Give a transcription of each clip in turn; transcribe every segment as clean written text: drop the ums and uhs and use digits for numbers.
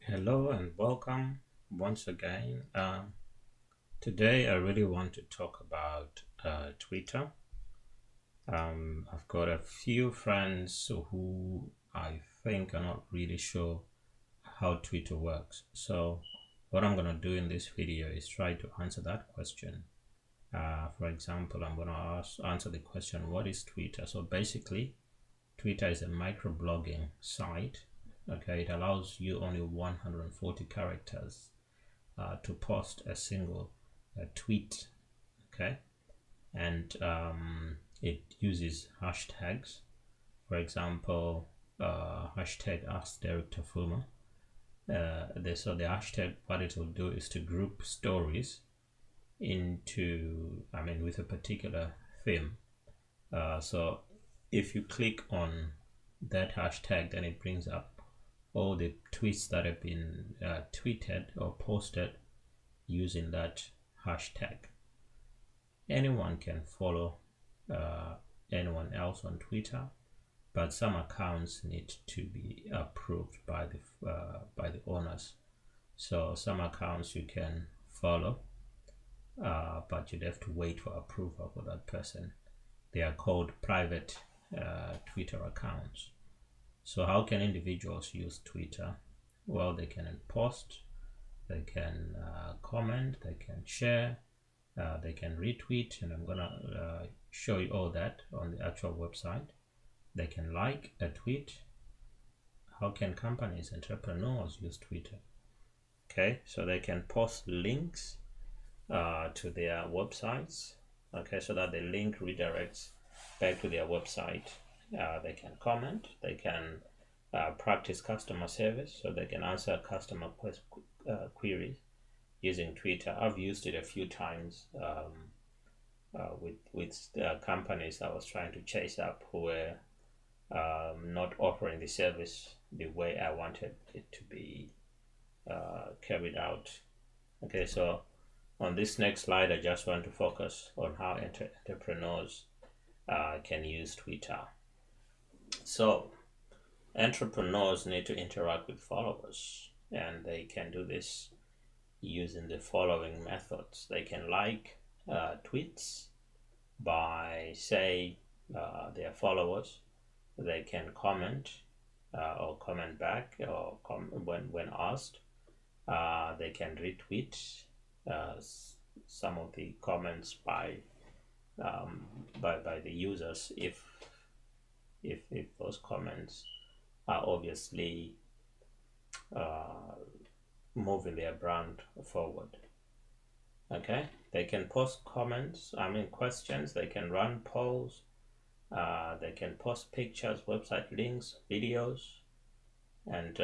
Hello and welcome once again. Today, I really want to talk about Twitter. I've got a few friends who I think are not really sure how Twitter works. So, what I'm going to do in this video is try to answer that question. For example, I'm going to answer the question, what is Twitter? So, basically, Twitter is a microblogging site. Okay, it allows you only 140 characters to post a single tweet. Okay, and it uses hashtags. For example, hashtag Ask Derek Tafuma. So the hashtag, what it will do is to group stories into, with a particular theme. So if you click on that hashtag, then it brings up all the tweets that have been tweeted or posted using that hashtag. Anyone can follow anyone else on Twitter, but some accounts need to be approved by the owners. So some accounts you can follow, but you'd have to wait for approval for that person. They are called private Twitter accounts. So how can individuals use Twitter? Well, they can post, they can comment, they can share, they can retweet, and I'm gonna show you all that on the actual website. They can like a tweet. How can companies, entrepreneurs use Twitter? Okay, so they can post links to their websites. Okay, so that the link redirects back to their website. They can comment. They can practice customer service, so they can answer customer queries using Twitter. I've used it a few times with companies I was trying to chase up who were not offering the service the way I wanted it to be carried out. Okay, so on this next slide, I just want to focus on how entrepreneurs can use Twitter. So entrepreneurs need to interact with followers, and they can do this using the following methods. They can like tweets by, say, their followers. They can comment or comment back or when asked. They can retweet some of the comments by the users if those comments are obviously moving their brand forward. Okay, they can post questions. They can run polls. They can post pictures, website links, videos, and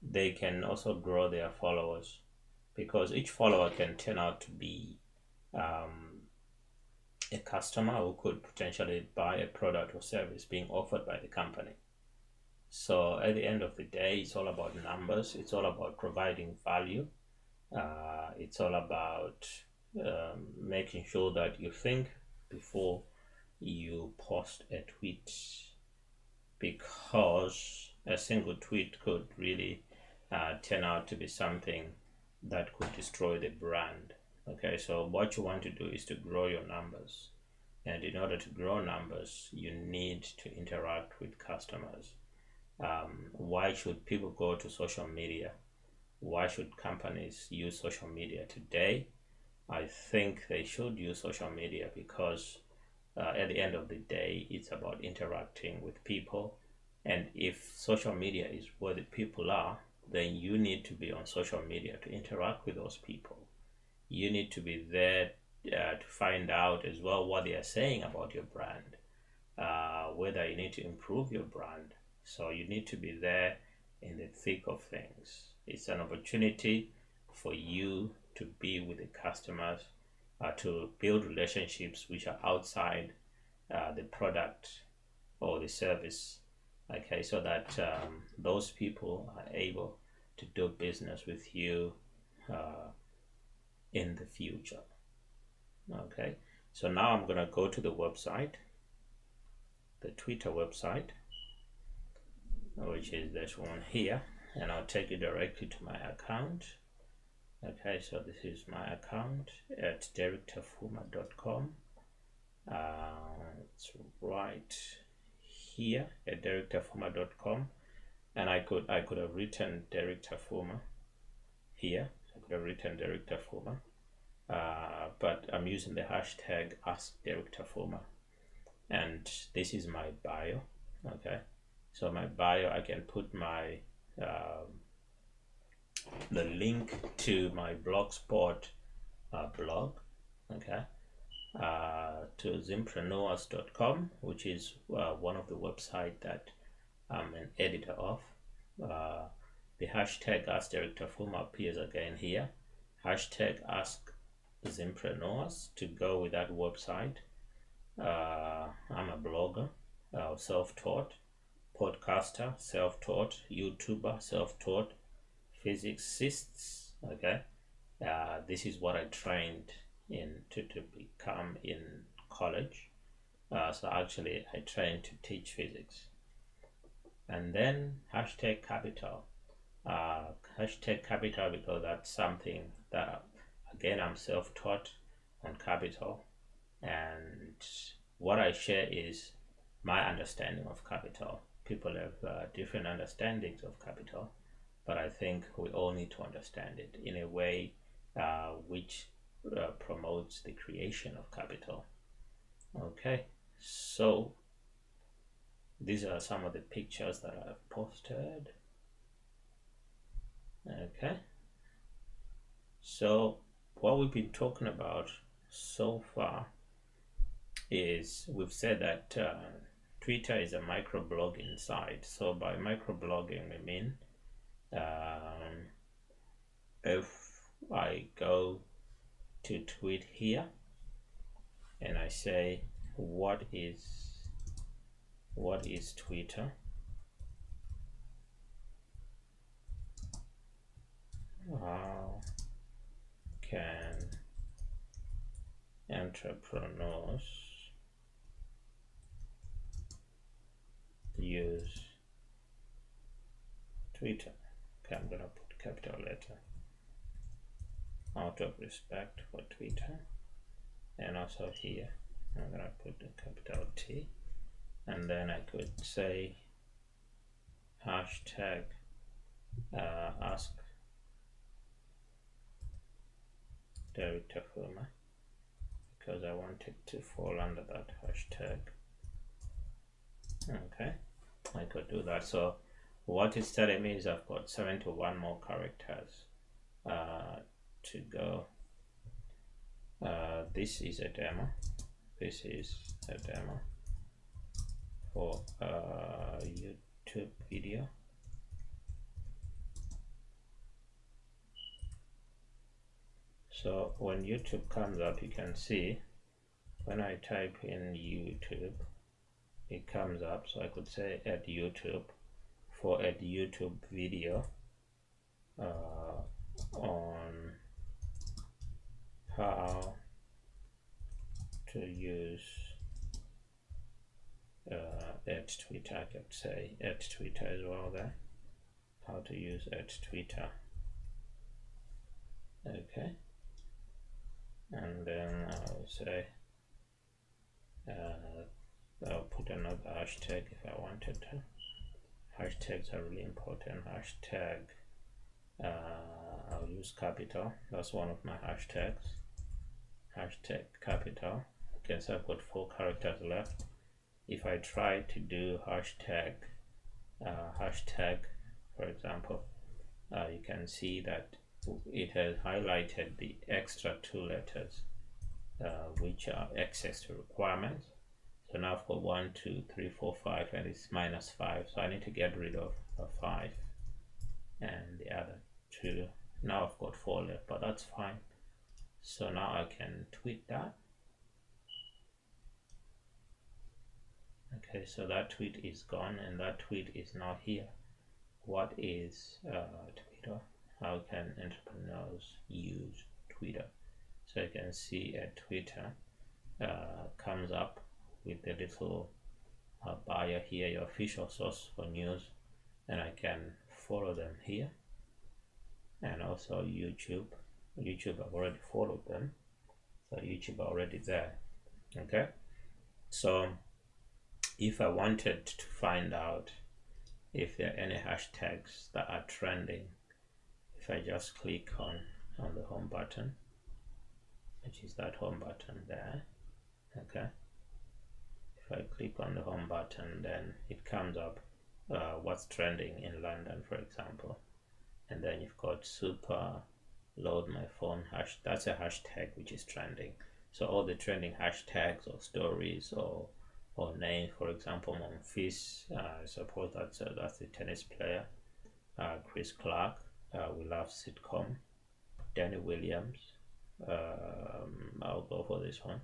they can also grow their followers, because each follower can turn out to be a customer who could potentially buy a product or service being offered by the company. So at the end of the day, it's all about numbers. It's all about providing value. It's all about making sure that you think before you post a tweet, because a single tweet could really turn out to be something that could destroy the brand. Okay, so what you want to do is to grow your numbers, and in order to grow numbers, you need to interact with customers. Why should people go to social media? Why should companies use social media today? I think they should use social media because at the end of the day, it's about interacting with people. And if social media is where the people are, then you need to be on social media to interact with those people. You need to be there to find out as well what they are saying about your brand, whether you need to improve your brand. So you need to be there in the thick of things. It's an opportunity for you to be with the customers, to build relationships which are outside the product or the service. Okay, so that those people are able to do business with you in the future. Okay, so now I'm going to go to the website, the Twitter website, which is this one here. and I'll take you directly to my account. Okay, so this is my account at DerrickTafuma.com. It's right here at DerrickTafuma.com, and I could have written Derrick Tafuma here. I could have written Derrick Tafuma, but I'm using the hashtag #AskDerrickTafuma, and this is my bio. Okay, so my bio, I can put my the link to my Blogspot blog, okay, to Zimpreneurs.com, which is one of the websites that I'm an editor of. The hashtag #AskDerrickTafuma appears again here. Hashtag #AskZimpreneurs to go with that website. I'm a blogger, self-taught, podcaster, self-taught, YouTuber, self-taught, physicists. Okay, this is what I trained in to become in college. So actually I trained to teach physics. And then hashtag capital. Hashtag capital because that's something that, again, I'm self-taught on capital, and what I share is my understanding of capital. People have different understandings of capital, but I think we all need to understand it in a way which promotes the creation of capital. Okay, so these are some of the pictures that I've posted. Okay, so what we've been talking about so far is we've said that Twitter is a microblogging site. So by microblogging we mean if I go to tweet here and I say what is Twitter, how can entrepreneurs use Twitter? Okay, I'm gonna put capital letter out of respect for Twitter, and also here I'm gonna put the capital T, and then I could say hashtag ask Derrick Tafuma because I want it to fall under that hashtag. Okay, I could do that. So what it's telling me is I've got 71 more characters to go. This is a demo. This is a demo for a YouTube video. So when YouTube comes up, you can see when I type in YouTube, it comes up. So I could say add YouTube for a YouTube video on how to use add Twitter. I could say add Twitter as well there. How to use add Twitter. Okay. And then I'll say I'll put another hashtag if I wanted to. Hashtags are really important. Hashtag I'll use capital. That's one of my hashtags. Hashtag capital. Okay, so I've got 4 characters left. If I try to do hashtag for example, you can see that it has highlighted the extra 2 letters which are access to requirements. So now I've got 1, 2, 3, 4, 5, and it's -5. So I need to get rid of 5 and the other 2. Now I've got 4 left, but that's fine. So now I can tweet that. Okay, so that tweet is gone and that tweet is now here. What is Twitter? How can entrepreneurs use Twitter? So you can see at Twitter comes up with the little bio here, your official source for news, and I can follow them here, and also YouTube. I've already followed them, so YouTube already there. Okay, so if I wanted to find out if there are any hashtags that are trending, if I just click on the home button, which is that home button there, okay, if I click on the home button, then it comes up what's trending in London, for example, and then you've got super load my phone hash. That's a hashtag which is trending. So all the trending hashtags or stories or names, for example, Monfils, I suppose that's the tennis player, Chris Clark, we love sitcom, Danny Williams, I'll go for this one.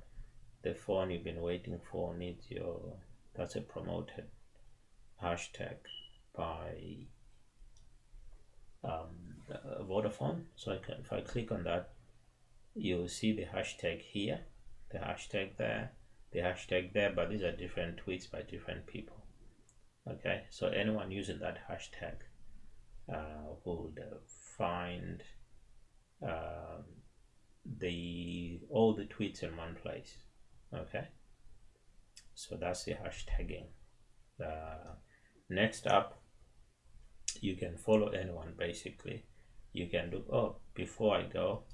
The phone you've been waiting for needs your, that's a promoted hashtag by Vodafone. So if I click on that, you'll see the hashtag here, the hashtag there, the hashtag there, but these are different tweets by different people. Okay, so anyone using that hashtag would find all the tweets in one place. Okay, so that's the hashtagging. Next up, you can follow anyone. Basically, you can do, before I go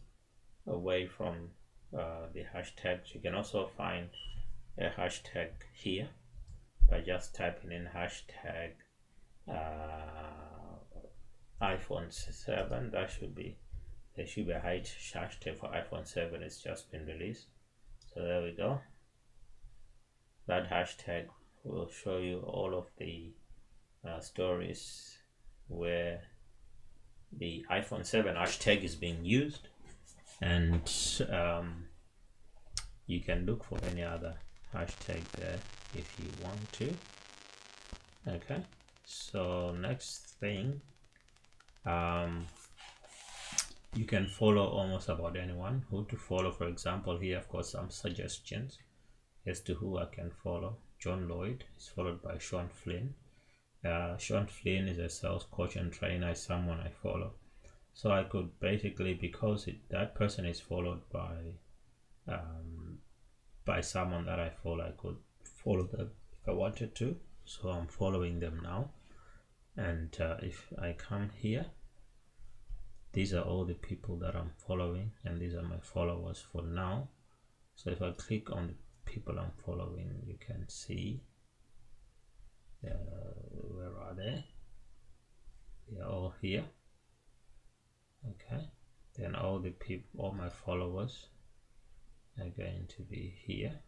away from the hashtags, you can also find a hashtag here by just typing in hashtag iPhone 7. There should be a hashtag for iPhone 7. It's just been released, so there we go. That hashtag will show you all of the stories where the iPhone 7 hashtag is being used, and you can look for any other hashtag there if you want to. Okay, so next thing, you can follow almost about anyone. Who to follow, for example, here I've got some suggestions as to who I can follow. John Lloyd is followed by Sean Flynn. Sean Flynn is a sales coach and trainer, is someone I follow. So I could basically, because that person is followed by someone that I follow, I could follow them if I wanted to. So I'm following them now, and if I come here, these are all the people that I'm following, and these are my followers for now. So if I click on the people I'm following, you can see where are they? They are all here. Okay, then all the people, all my followers are going to be here.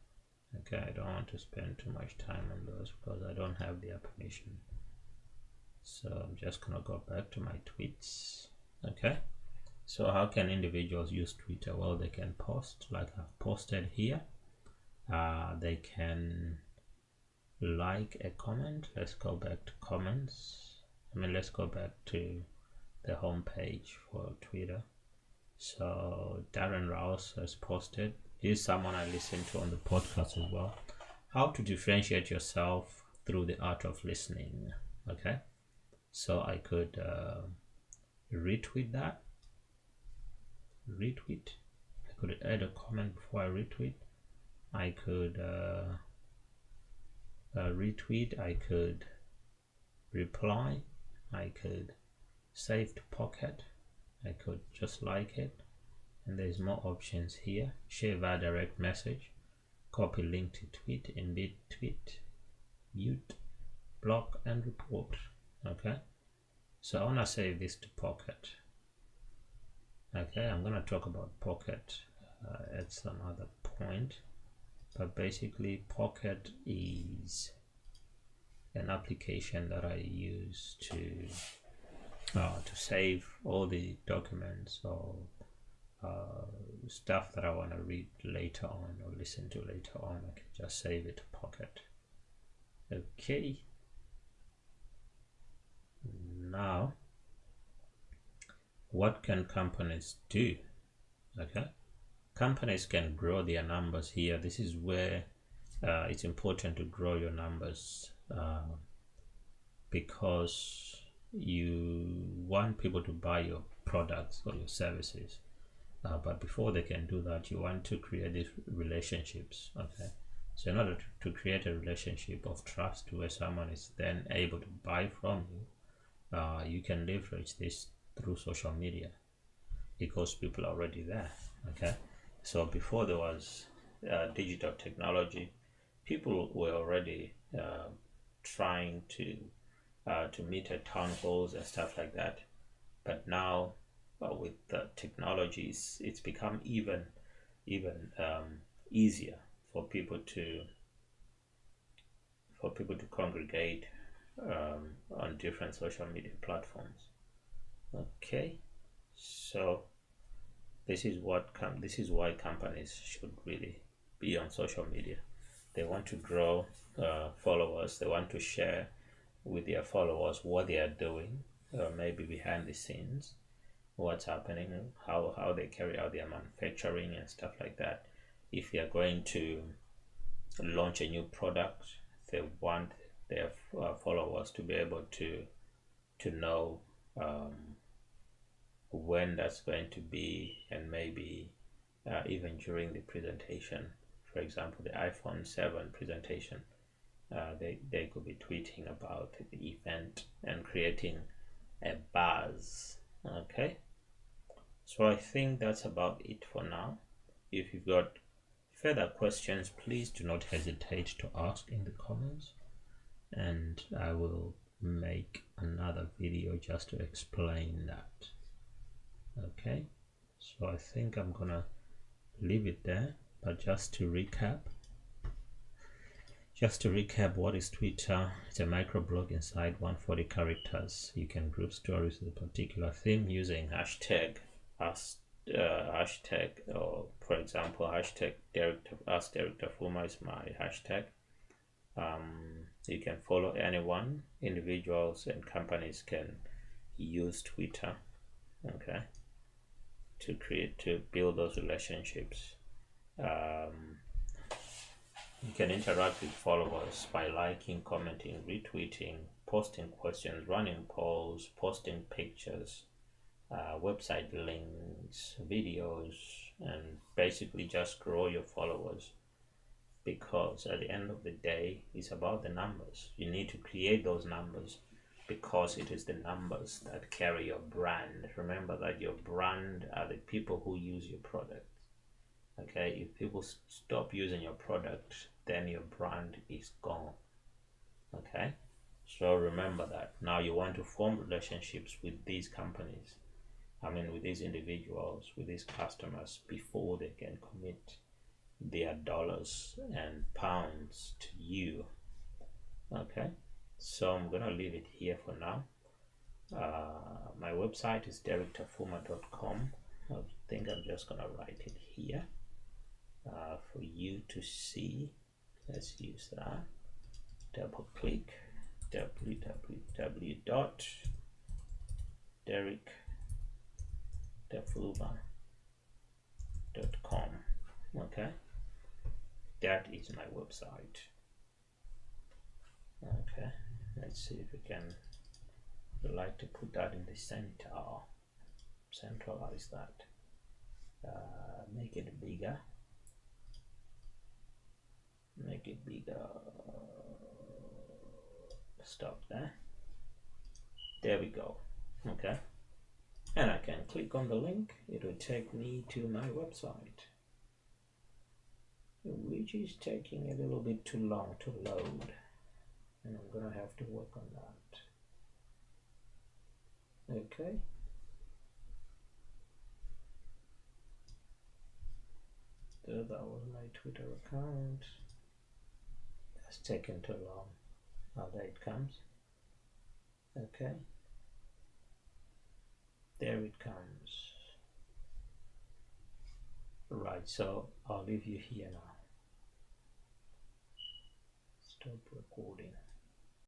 Okay, I don't want to spend too much time on those because I don't have their permission. So I'm just gonna go back to my tweets. Okay, so how can individuals use Twitter? Well, they can post like I've posted here. They can like a comment. Let's go back to comments. Let's go back to the home page for Twitter. So Darren Rouse has posted. He's someone I listen to on the podcast as well. How to differentiate yourself through the art of listening. Okay, so I could retweet that. I could add a comment before I retweet. I could retweet. I could reply. I could save to pocket. I could just like it, and there's more options here. Share via direct message, copy link to tweet, embed tweet, mute, block, and report. Okay, so I want to save this to pocket. Okay, I'm going to talk about pocket at some other point, but basically pocket is an application that I use to save all the documents or stuff that I want to read later on or listen to later on. I can just save it to pocket. Okay, now what can companies do? Okay, companies can grow their numbers here. This is where it's important to grow your numbers because you want people to buy your products or your services. But before they can do that, you want to create these relationships. Okay. So in order to create a relationship of trust where someone is then able to buy from you, you can leverage this through social media because people are already there. Okay. So before there was digital technology, people were already trying to meet at town halls and stuff like that. But now with the technologies, it's become even easier for people to congregate on different social media platforms. Okay, so this is why companies should really be on social media. They want to grow followers. They want to share with their followers what they are doing, maybe behind the scenes, what's happening, how they carry out their manufacturing and stuff like that. If they are going to launch a new product, they want their followers to be able to know when that's going to be, and maybe even during the presentation. For example, the iPhone 7 presentation, they could be tweeting about the event and creating a buzz. Okay, so I think that's about it for now. If you've got further questions, please do not hesitate to ask in the comments, and I will make another video just to explain that. Okay, so I think I'm gonna leave it there, but just to recap, what is Twitter? It's a microblog inside 140 characters. You can group stories with a particular theme using hashtag, or for example, hashtag Ask Derek Tafuma is my hashtag. You can follow anyone. Individuals and companies can use Twitter, okay, to build those relationships. You can interact with followers by liking, commenting, retweeting, posting questions, running polls, posting pictures, website links, videos, and basically just grow your followers, because at the end of the day, it's about the numbers. You need to create those numbers, because it is the numbers that carry your brand. Remember that your brand are the people who use your product. Okay, if people stop using your product, then your brand is gone. Okay, so remember that. Now you want to form relationships with these companies, with these individuals, with these customers, before they can commit their dollars and pounds to you. Okay, so I'm gonna leave it here for now. My website is derektafuma.com. I think I'm just gonna write it here for you to see. Let's use that. Double click www.derektafuma.com. Okay, that is my website. Okay, let's see if we can. I'd like to put that in the center. Centralize that. Make it bigger. Make it bigger. Stop there. There we go. Okay, and I can click on the link. It will take me to my website, which is taking a little bit too long to load, and I'm gonna have to work on that. Okay, so that was my Twitter account. That's taken too long. Now there it comes. Okay, there it comes. Right, so I'll leave you here now. Stop recording.